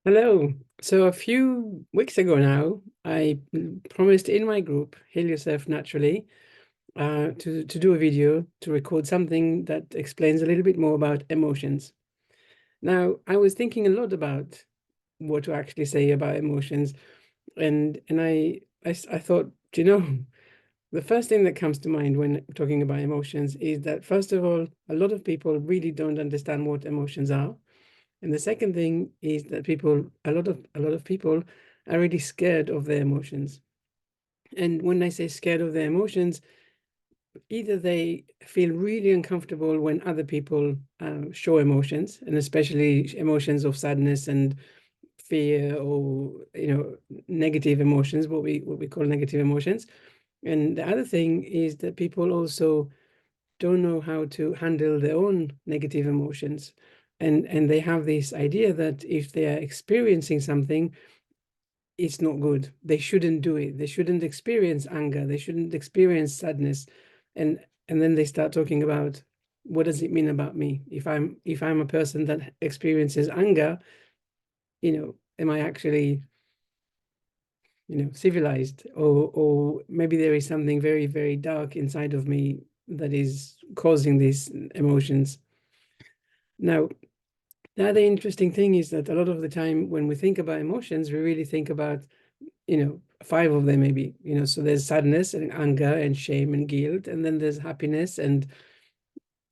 Hello. So a few weeks ago now, I promised in my group, Heal Yourself Naturally, to do a video to record something that explains a little bit more about emotions. Now, I was thinking a lot about what to actually say about emotions, and I thought, the first thing that comes to mind when talking about emotions is that, first of all, a lot of people really don't understand what emotions are. And the second thing is that a lot of people are really scared of their emotions. And when I say scared of their emotions, either they feel really uncomfortable when other people show emotions, and especially emotions of sadness and fear, or negative emotions, what we call negative emotions. And the other thing is that people also don't know how to handle their own negative emotions. And they have this idea that if they are experiencing something, it's not good. They shouldn't do it. They shouldn't experience anger. They shouldn't experience sadness. And then they start talking about, what does it mean about me? If I'm a person that experiences anger, am I actually, civilized? Or maybe there is something very, very dark inside of me that is causing these emotions. Now, the other interesting thing is that a lot of the time when we think about emotions, we really think about, five of them maybe, so there's sadness and anger and shame and guilt, and then there's happiness. And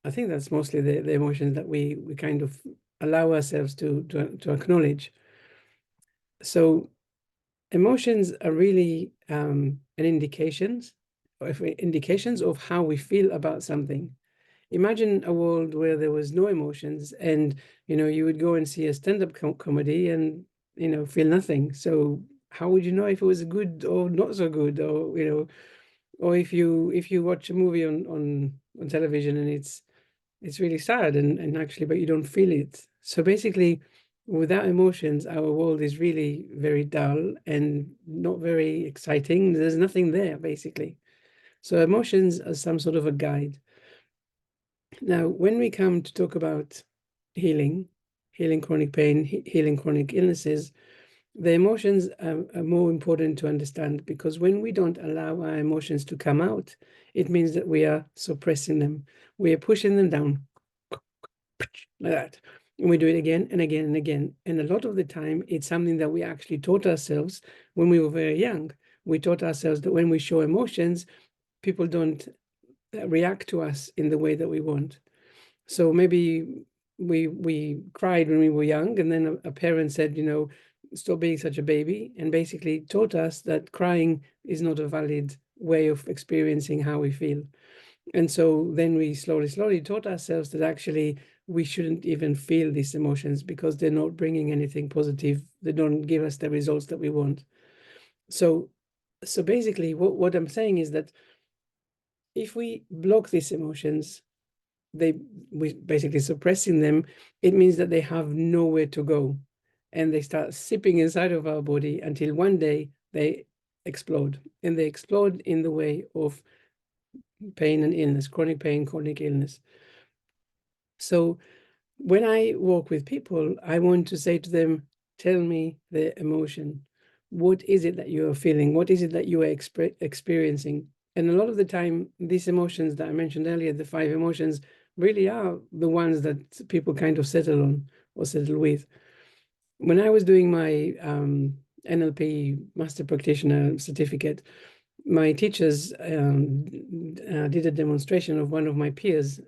I think that's mostly the emotions that we kind of allow ourselves to acknowledge. So emotions are really indications of how we feel about something. Imagine a world where there was no emotions, and you would go and see a stand-up comedy and feel nothing. So how would you know if it was good or not so good? Or or if you watch a movie on television and it's really sad, and actually, but you don't feel it. So basically, without emotions, our world is really very dull and not very exciting. There's nothing there, basically. So emotions are some sort of a guide. Now, when we come to talk about healing, healing chronic pain, healing chronic illnesses, the emotions are more important to understand, because when we don't allow our emotions to come out, it means that we are suppressing them. We are pushing them down like that. And we do it again and again and again. And a lot of the time, it's something that we actually taught ourselves when we were very young. We taught ourselves that when we show emotions, people don't react to us in the way that we want. So maybe we cried when we were young, and then a parent said, stop being such a baby, and basically taught us that crying is not a valid way of experiencing how we feel. And so then we slowly taught ourselves that actually we shouldn't even feel these emotions, because they're not bringing anything positive. They don't give us the results that we want. So so basically what I'm saying is that if we block these emotions, they we basically suppressing them, it means that they have nowhere to go, and they start sipping inside of our body until one day they explode. And they explode in the way of pain and illness, chronic pain, chronic illness. So when I work with people, I want to say to them, tell me the emotion. What is it that you are feeling? What is it that you are experiencing? And a lot of the time, these emotions that I mentioned earlier, the five emotions, really are the ones that people kind of settle on or settle with. When I was doing my NLP Master Practitioner certificate, my teachers did a demonstration of one of my peers.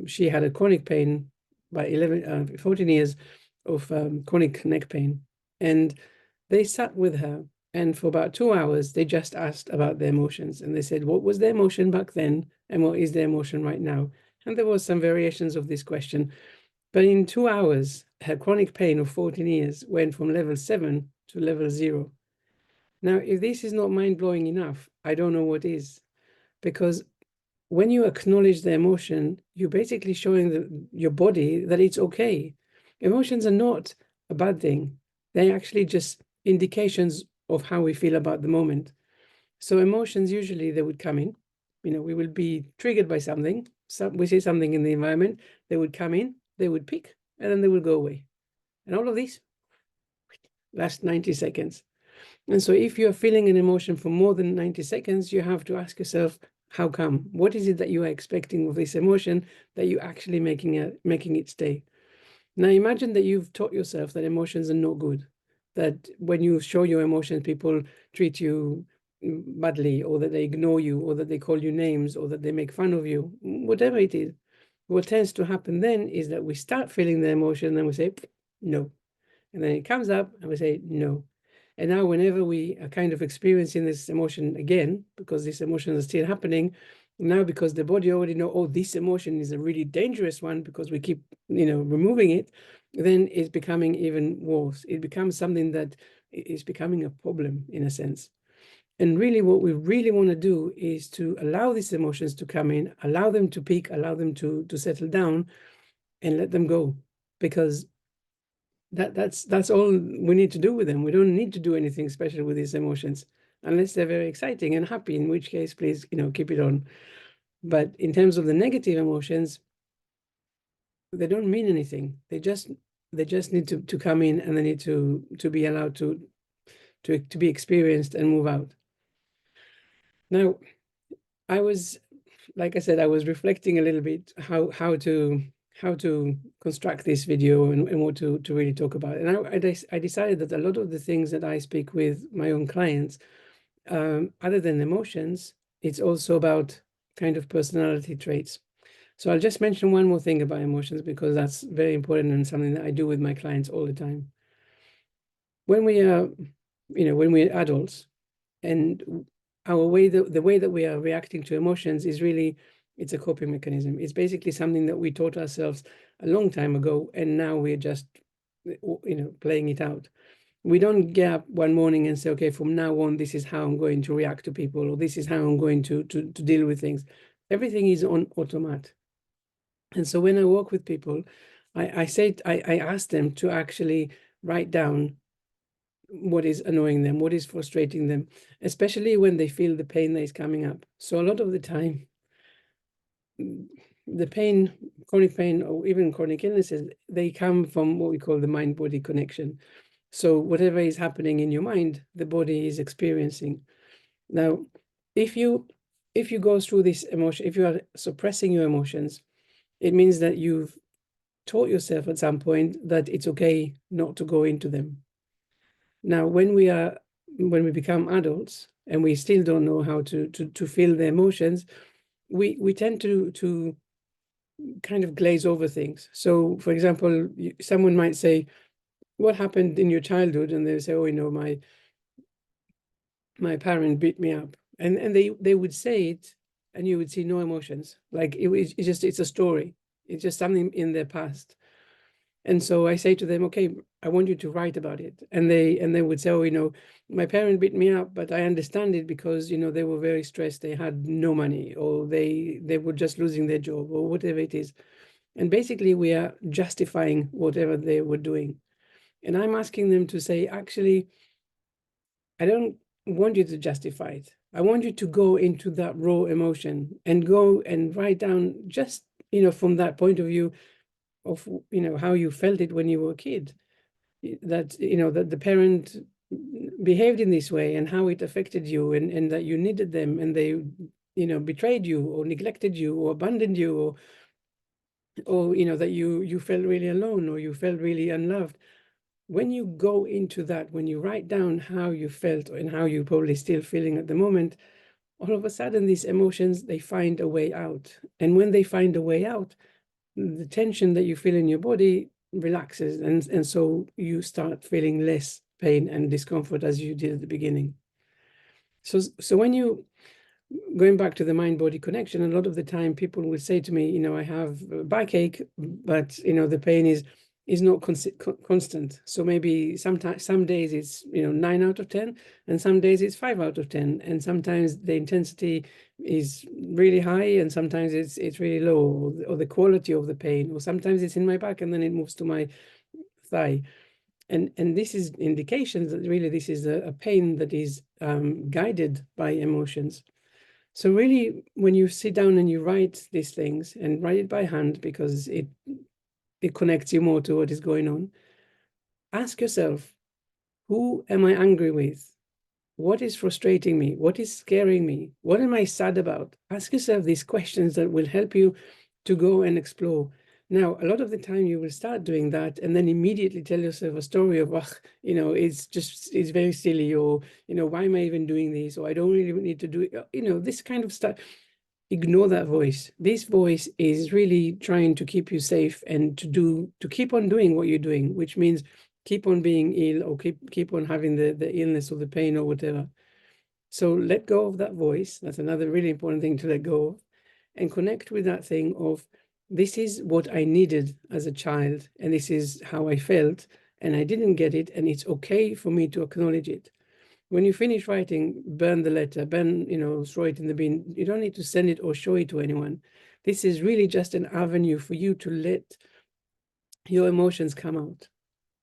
She had a chronic pain by 14 years of chronic neck pain. And they sat with her, and for about 2 hours, they just asked about their emotions. And they said, what was their emotion back then? And what is their emotion right now? And there was some variations of this question. But in 2 hours, her chronic pain of 14 years went from level 7 to level 0. Now, if this is not mind-blowing enough, I don't know what is. Because when you acknowledge the emotion, you're basically showing your body that it's okay. Emotions are not a bad thing. They're actually just indications of how we feel about the moment. So emotions, usually they would come in. We will be triggered by something. We see something in the environment, they would come in, they would peak, and then they will go away. And all of these last 90 seconds. And so if you're feeling an emotion for more than 90 seconds, you have to ask yourself, how come? What is it that you are expecting of this emotion that you're actually making it stay? Now imagine that you've taught yourself that emotions are not good, that when you show your emotions, people treat you badly, or that they ignore you, or that they call you names, or that they make fun of you, whatever it is. What tends to happen then is that we start feeling the emotion and then we say, no. And then it comes up and we say, no. And now whenever we are kind of experiencing this emotion again, because this emotion is still happening, now because the body already know, oh, this emotion is a really dangerous one because we keep, removing it, then it's becoming even worse. It becomes something that is becoming a problem in a sense. And really what we really want to do is to allow these emotions to come in, allow them to peak, allow them to settle down, and let them go. Because that's all we need to do with them. We don't need to do anything special with these emotions unless they're very exciting and happy, in which case, please, keep it on. But in terms of the negative emotions, they don't mean anything. They just need to come in, and they need to be allowed to be experienced and move out. Now, I was, like I said, I was reflecting a little bit how to construct this video and what to really talk about. And I decided that a lot of the things that I speak with my own clients, other than emotions, it's also about kind of personality traits. So I'll just mention one more thing about emotions because that's very important and something that I do with my clients all the time. When we are, when we're adults, and our way the way that we are reacting to emotions is really, it's a coping mechanism. It's basically something that we taught ourselves a long time ago, and now we're just playing it out. We don't get up one morning and say, okay, from now on this is how I'm going to react to people, or this is how I'm going to deal with things. Everything is on automat. And so when I work with people, I ask them to actually write down what is annoying them, what is frustrating them, especially when they feel the pain that is coming up. So a lot of the time, the pain, chronic pain, or even chronic illnesses, they come from what we call the mind-body connection. So whatever is happening in your mind, the body is experiencing. Now, if you go through this emotion, if you are suppressing your emotions, it means that you've taught yourself at some point that it's okay not to go into them. Now, when we become adults and we still don't know how to feel the emotions, we tend to kind of glaze over things. So, for example, someone might say, "What happened in your childhood?" And they say, "Oh, my parent beat me up," and they would say it, and you would see no emotions. Like it's a story. It's just something in their past. And so I say to them, okay, I want you to write about it. And they would say, oh, my parent beat me up, but I understand it because, they were very stressed. They had no money, or they were just losing their job, or whatever it is. And basically we are justifying whatever they were doing. And I'm asking them to say, actually, I don't want you to justify it. I want you to go into that raw emotion and go and write down just, from that point of view of, how you felt it when you were a kid, that that the parent behaved in this way and how it affected you, and that you needed them, and they betrayed you or neglected you or abandoned you, or that you felt really alone, or you felt really unloved. When you go into that, when you write down how you felt and how you're probably still feeling at the moment, all of a sudden these emotions, they find a way out. And when they find a way out, the tension that you feel in your body relaxes, and so you start feeling less pain and discomfort as you did at the beginning. So when you, going back to the mind-body connection, a lot of the time people will say to me, I have a backache, but the pain is not constant. So maybe sometimes, some days it's 9 out of 10, and some days it's 5 out of 10, and sometimes the intensity is really high, and sometimes it's really low, or the quality of the pain, or sometimes it's in my back and then it moves to my thigh. And this is indications that really this is a pain that is guided by emotions. So really, when you sit down and you write these things, and write it by hand because it connects you more to what is going on, ask yourself, Who am I angry with? What is frustrating me? What is scaring me? What am I sad about? Ask yourself these questions that will help you to go and explore. Now, a lot of the time you will start doing that and then immediately tell yourself a story of, it's very silly, or, why am I even doing this? Or I don't really need to do it. This kind of stuff. Ignore that voice. This voice is really trying to keep you safe and to keep on doing what you're doing, which means keep on being ill, or keep on having the illness or the pain or whatever. So let go of that voice. That's another really important thing to let go of, and connect with that thing of, this is what I needed as a child, and this is how I felt, and I didn't get it, and it's okay for me to acknowledge it. When you finish writing, burn the letter, throw it in the bin. You don't need to send it or show it to anyone. This is really just an avenue for you to let your emotions come out.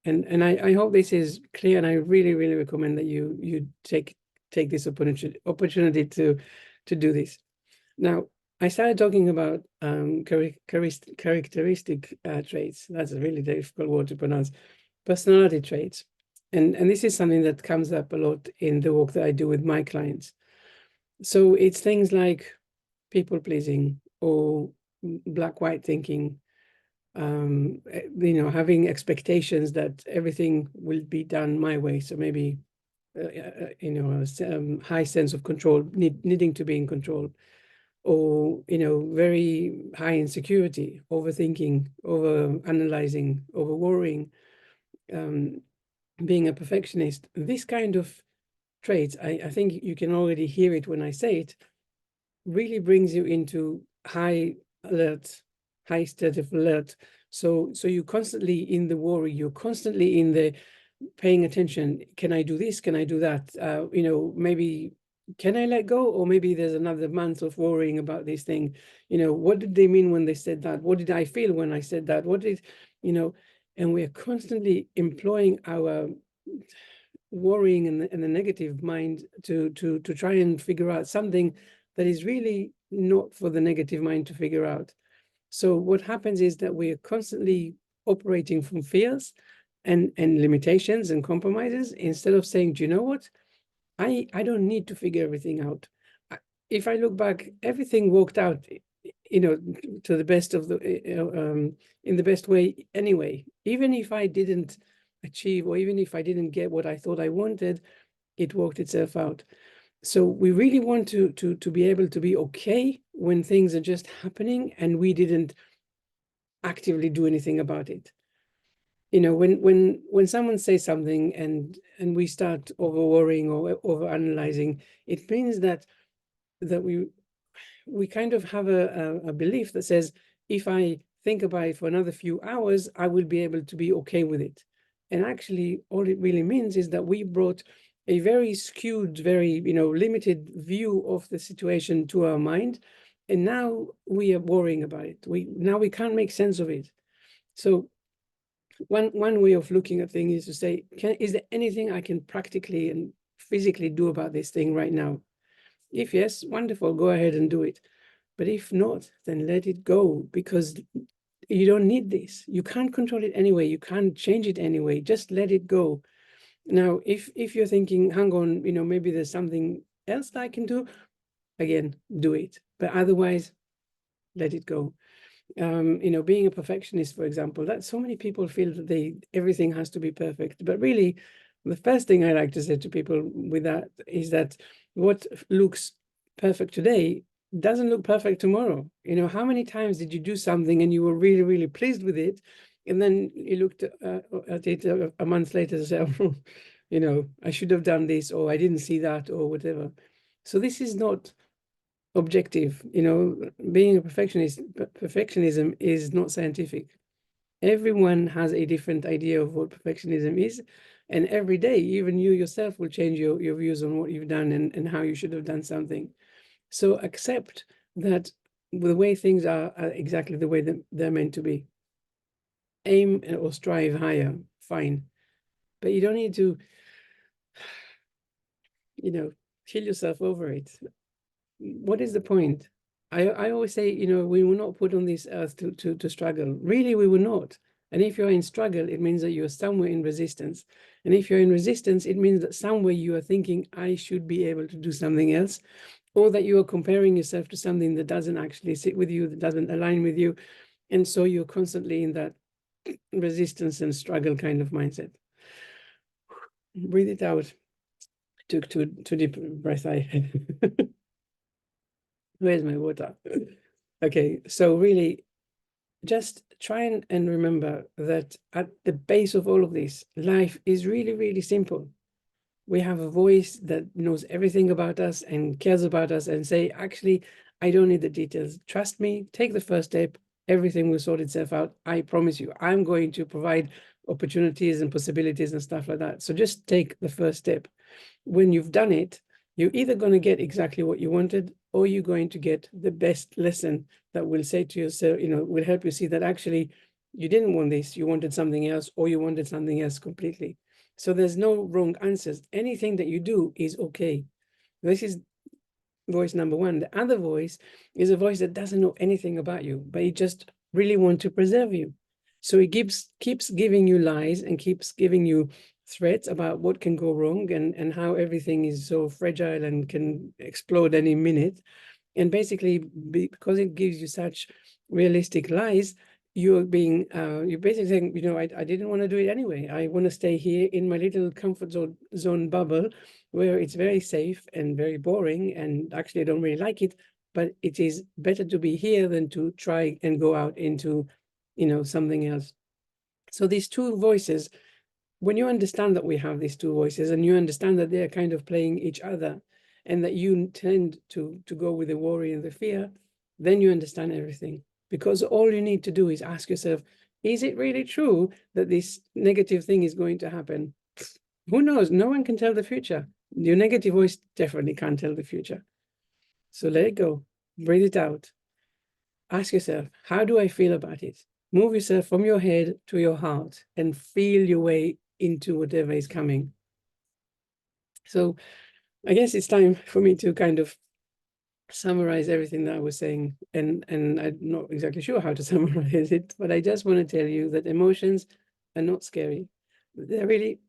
And I hope this is clear, and I really, really recommend that you take this opportunity to do this. Now, I started talking about characteristic traits. That's a really difficult word to pronounce. Personality traits. And this is something that comes up a lot in the work that I do with my clients. So it's things like people pleasing, or black-white thinking, having expectations that everything will be done my way. So maybe, a high sense of control, needing to be in control, or, very high insecurity, overthinking, over analyzing, over worrying, being a perfectionist. This kind of traits, I think you can already hear it when I say it, really brings you into high alert, high state of alert. So you're constantly in the worry, you're constantly in the paying attention. Can I do this? Can I do that? Maybe can I let go? Or maybe there's another month of worrying about this thing. What did they mean when they said that? What did I feel when I said that? And we're constantly employing our worrying and the negative mind to try and figure out something that is really not for the negative mind to figure out. So what happens is that we're constantly operating from fears and limitations and compromises, instead of saying, do you know what? I don't need to figure everything out. If I look back, everything worked out, to the best of the, in the best way anyway. Even if I didn't achieve, or even if I didn't get what I thought I wanted, it worked itself out. So we really want to be able to be okay when things are just happening and we didn't actively do anything about it. When someone says something and we start over worrying or over analyzing, it means that we kind of have a belief that says, if I think about it for another few hours, I will be able to be okay with it. And actually, all it really means is that we brought a very skewed, very limited view of the situation to our mind, and now we are worrying about it. We can't make sense of it. So one way of looking at things is to say, is there anything I can practically and physically do about this thing right now? If yes, wonderful, go ahead and do it. But if not, then let it go, because you don't need this. You can't control it anyway. You can't change it anyway. Just let it go. Now, if you're thinking, hang on, maybe there's something else that I can do, again, do it. But otherwise, let it go. Being a perfectionist, for example, that so many people feel that everything has to be perfect. But really, the first thing I like to say to people with that is that what looks perfect today doesn't look perfect tomorrow. How many times did you do something and you were really, really pleased with it, and then you looked at it a month later and said, oh, I should have done this, or I didn't see that, or whatever. So this is not objective. Being a perfectionist, perfectionism is not scientific. Everyone has a different idea of what perfectionism is, and every day, even you yourself will change your views on what you've done and how you should have done something. So accept that the way things are exactly the way that they're meant to be. Aim or strive higher, fine, but you don't need to kill yourself over it. What is the point? I always say, we were not put on this earth to struggle. Really, we were not. And if you're in struggle, it means that you're somewhere in resistance. And if you're in resistance, it means that somewhere you are thinking, I should be able to do something else, or that you are comparing yourself to something that doesn't actually sit with you, that doesn't align with you. And so you're constantly in that resistance and struggle kind of mindset. Breathe it out. Took two deep breath. Where's my water? Okay, so really just try and remember that at the base of all of this, life is really, really simple. We have a voice that knows everything about us and cares about us and say, actually, I don't need the details. Trust me, take the first step. Everything will sort itself out. I promise you, I'm going to provide opportunities and possibilities and stuff like that. So just take the first step. When you've done it, you're either going to get exactly what you wanted, or you're going to get the best lesson that will say to yourself, will help you see that actually you didn't want this, you wanted something else, or you wanted something else completely. So there's no wrong answers. Anything that you do is okay. This is voice number one. The other voice is a voice that doesn't know anything about you, but it just really wants to preserve you. So it keeps giving you lies and keeps giving you threats about what can go wrong and how everything is so fragile and can explode any minute. And basically, because it gives you such realistic lies, you're basically saying, I didn't want to do it anyway. I want to stay here in my little comfort zone bubble where it's very safe and very boring. And actually, I don't really like it, but it is better to be here than to try and go out into, something else. So these two voices, when you understand that we have these two voices and you understand that they're kind of playing each other and that you tend to go with the worry and the fear, then you understand everything. Because all you need to do is ask yourself, is it really true that this negative thing is going to happen? Who knows? No one can tell the future. Your negative voice definitely can't tell the future. So let it go. Breathe it out. Ask yourself, how do I feel about it? Move yourself from your head to your heart and feel your way into whatever is coming. So I guess it's time for me to kind of summarize everything that I was saying. And I'm not exactly sure how to summarize it, but I just want to tell you that emotions are not scary. They're really,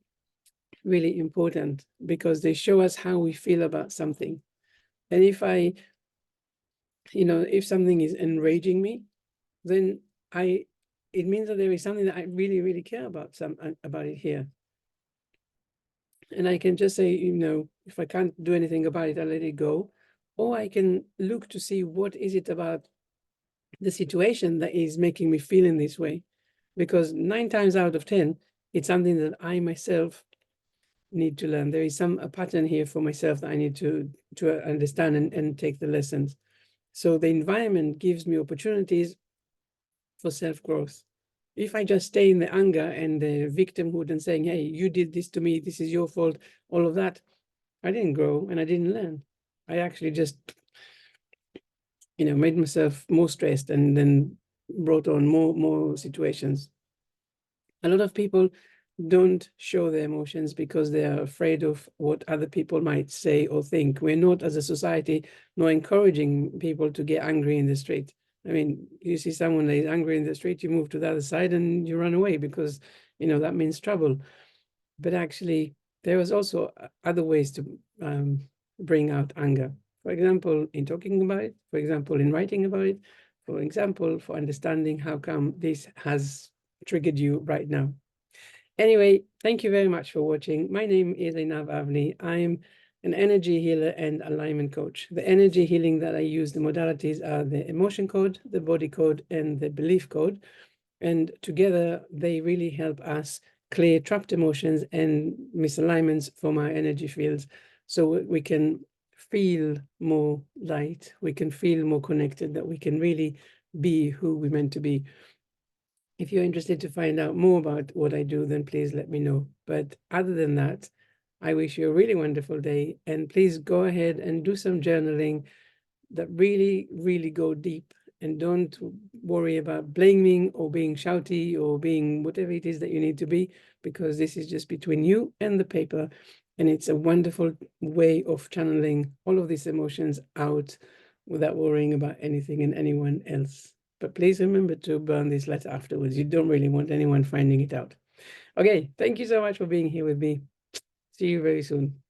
really important because they show us how we feel about something. And if something is enraging me, then it means that there is something that I really, really care about about it here. And I can just say, if I can't do anything about it, I'll let it go. Or I can look to see what is it about the situation that is making me feel in this way. Because 9 times out of 10, it's something that I myself need to learn. There is a pattern here for myself that I need to understand and take the lessons. So the environment gives me opportunities for self-growth. If I just stay in the anger and the victimhood and saying, hey, you did this to me, this is your fault, all of that, I didn't grow and I didn't learn. I actually just, made myself more stressed and then brought on more situations. A lot of people don't show their emotions because they are afraid of what other people might say or think. We're not, as a society, not encouraging people to get angry in the street. I mean, you see someone that is angry in the street, you move to the other side and you run away because, that means trouble. But actually, there was also other ways to bring out anger. For example, in talking about it, for example, in writing about it, for example, for understanding how come this has triggered you right now. Anyway, thank you very much for watching. My name is Einav Avni. I'm an energy healer and alignment coach. The energy healing that I use, the modalities are the emotion code, the body code, and the belief code. And together, they really help us clear trapped emotions and misalignments from our energy fields so we can feel more light, we can feel more connected, that we can really be who we're meant to be. If you're interested to find out more about what I do, then please let me know. But other than that, I wish you a really wonderful day. And please go ahead and do some journaling that really, really go deep, and don't worry about blaming or being shouty or being whatever it is that you need to be, because this is just between you and the paper. And it's a wonderful way of channeling all of these emotions out without worrying about anything and anyone else. but please remember to burn this letter afterwards. You don't really want anyone finding it out. Okay, thank you so much for being here with me. See you very soon.